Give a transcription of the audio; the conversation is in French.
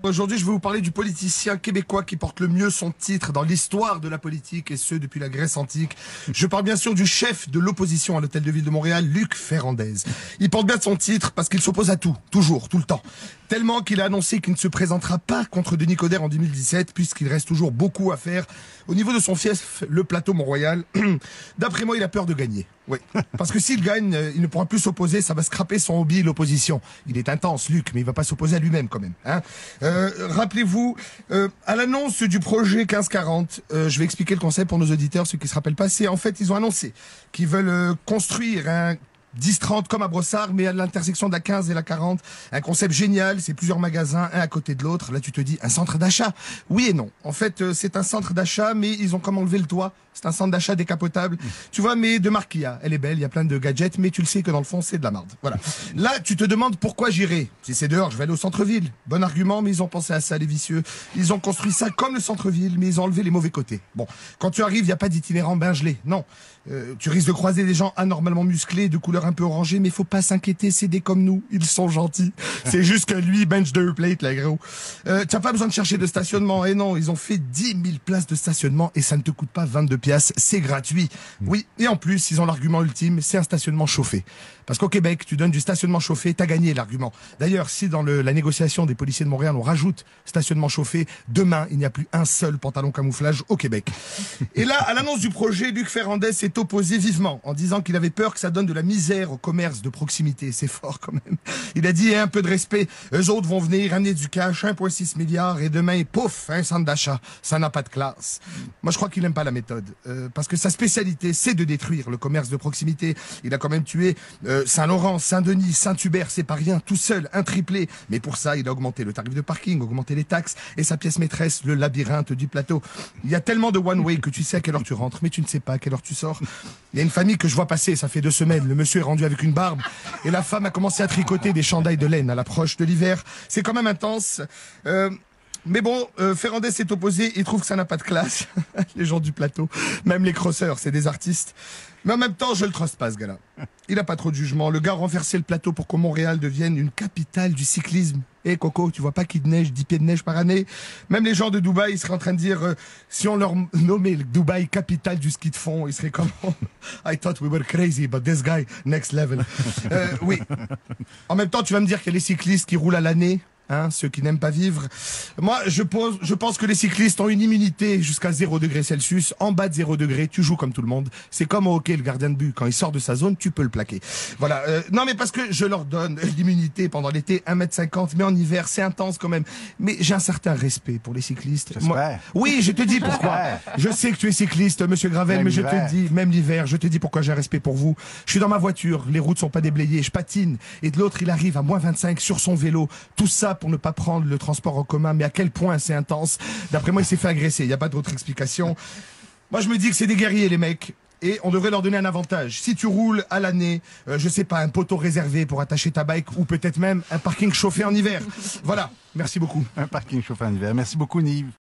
Aujourd'hui, je vais vous parler du politicien québécois qui porte le mieux son titre dans l'histoire de la politique, et ce, depuis la Grèce antique. Je parle bien sûr du chef de l'opposition à l'Hôtel de Ville de Montréal, Luc Ferrandez. Il porte bien son titre parce qu'il s'oppose à tout, toujours, tout le temps. Tellement qu'il a annoncé qu'il ne se présentera pas contre Denis Coderre en 2017, puisqu'il reste toujours beaucoup à faire au niveau de son fief, le plateau Mont-Royal. D'après moi, il a peur de gagner. Oui, parce que s'il gagne, il ne pourra plus s'opposer, ça va scraper son hobby, l'opposition. Il est intense, Luc, mais il va pas s'opposer à lui-même quand même. Hein. Rappelez-vous, à l'annonce du projet 1540, je vais expliquer le concept pour nos auditeurs, ceux qui se rappellent pas, c'est en fait, ils ont annoncé qu'ils veulent construire un 10-30 comme à Brossard, mais à l'intersection de la 15 et la 40. Un concept génial, c'est plusieurs magasins, un à côté de l'autre. Là, tu te dis, un centre d'achat? Oui et non. En fait, c'est un centre d'achat, mais ils ont comme enlevé le toit. C'est un centre d'achat décapotable. Tu vois, mais de marque qu'il y a. Elle est belle, il y a plein de gadgets, mais tu le sais que dans le fond, c'est de la merde. Voilà. Là, tu te demandes pourquoi j'irai. Si c'est dehors, je vais aller au centre-ville. Bon argument, mais ils ont pensé à ça, les vicieux. Ils ont construit ça comme le centre-ville, mais ils ont enlevé les mauvais côtés. Bon. Quand tu arrives, il n'y a pas d'itinérant ben gelé. Non. Tu risques de croiser des gens anormalement musclés, de couleur un peu orangée, mais faut pas s'inquiéter, c'est des comme nous, ils sont gentils. C'est juste que lui, bench 2 plate, là, gros. T'as pas besoin de chercher de stationnement. Et non, ils ont fait 10 000 places de stationnement et ça ne te coûte pas 22 piastres, c'est gratuit. Oui, et en plus, ils ont l'argument ultime, c'est un stationnement chauffé. Parce qu'au Québec, tu donnes du stationnement chauffé, t'as gagné l'argument. D'ailleurs, si dans la négociation des policiers de Montréal, on rajoute stationnement chauffé, demain, il n'y a plus un seul pantalon camouflage au Québec. Et là, à l'annonce du projet, Luc Ferrandez s'est opposé vivement en disant qu'il avait peur que ça donne de la misère au commerce de proximité. C'est fort quand même. Il a dit, un peu de respect, eux autres vont venir amener du cash, 1,6 milliard, et demain, pouf, un centre d'achat. Ça n'a pas de classe. Moi, je crois qu'il n'aime pas la méthode. Parce que sa spécialité, c'est de détruire le commerce de proximité. Il a quand même tué Saint-Laurent, Saint-Denis, Saint-Hubert, c'est pas rien, tout seul, un triplé. Mais pour ça, il a augmenté le tarif de parking, augmenté les taxes, et sa pièce maîtresse, le labyrinthe du plateau. Il y a tellement de one-way que tu sais à quelle heure tu rentres, mais tu ne sais pas à quelle heure tu sors. Il y a une famille que je vois passer, ça fait 2 semaines. Le monsieur est rendu avec une barbe, et la femme a commencé à tricoter des chandails de laine à l'approche de l'hiver. C'est quand même intense. Mais bon, Ferrandez s'est opposé, il trouve que ça n'a pas de classe. Les gens du plateau, même les crosseurs, c'est des artistes. Mais en même temps, je le truste pas, ce gars-là. Il a pas trop de jugement. Le gars a renversé le plateau pour que Montréal devienne une capitale du cyclisme. Eh Coco, tu vois pas qu'il neige 10 pieds de neige par année? Même les gens de Dubaï, ils seraient en train de dire, si on leur nommait Dubaï capitale du ski de fond, ils seraient comme, I thought we were crazy, but this guy, next level. Oui. En même temps, tu vas me dire qu'il y a les cyclistes qui roulent à l'année. Hein, ceux qui n'aiment pas vivre. Moi, je pense que les cyclistes ont une immunité jusqu'à 0 degré Celsius. En bas de 0 degré, tu joues comme tout le monde. C'est comme au hockey, le gardien de but. Quand il sort de sa zone, tu peux le plaquer. Voilà. Non, mais parce que je leur donne l'immunité pendant l'été, 1,50 m, mais en hiver, c'est intense quand même. Mais j'ai un certain respect pour les cyclistes. Moi, oui, je te dis pourquoi. Je sais que tu es cycliste, monsieur Gravel, même mais je te dis, même l'hiver, je te dis pourquoi j'ai un respect pour vous. Je suis dans ma voiture, les routes sont pas déblayées, je patine. Et de l'autre, il arrive à -25 sur son vélo. Tout ça pour ne pas prendre le transport en commun, mais à quel point c'est intense. D'après moi, il s'est fait agresser, il n'y a pas d'autre explication. Moi, je me dis que c'est des guerriers, les mecs, et on devrait leur donner un avantage. Si tu roules à l'année, je sais pas, un poteau réservé pour attacher ta bike, ou peut-être même un parking chauffé en hiver. Voilà, merci beaucoup. Un parking chauffé en hiver. Merci beaucoup, Nive.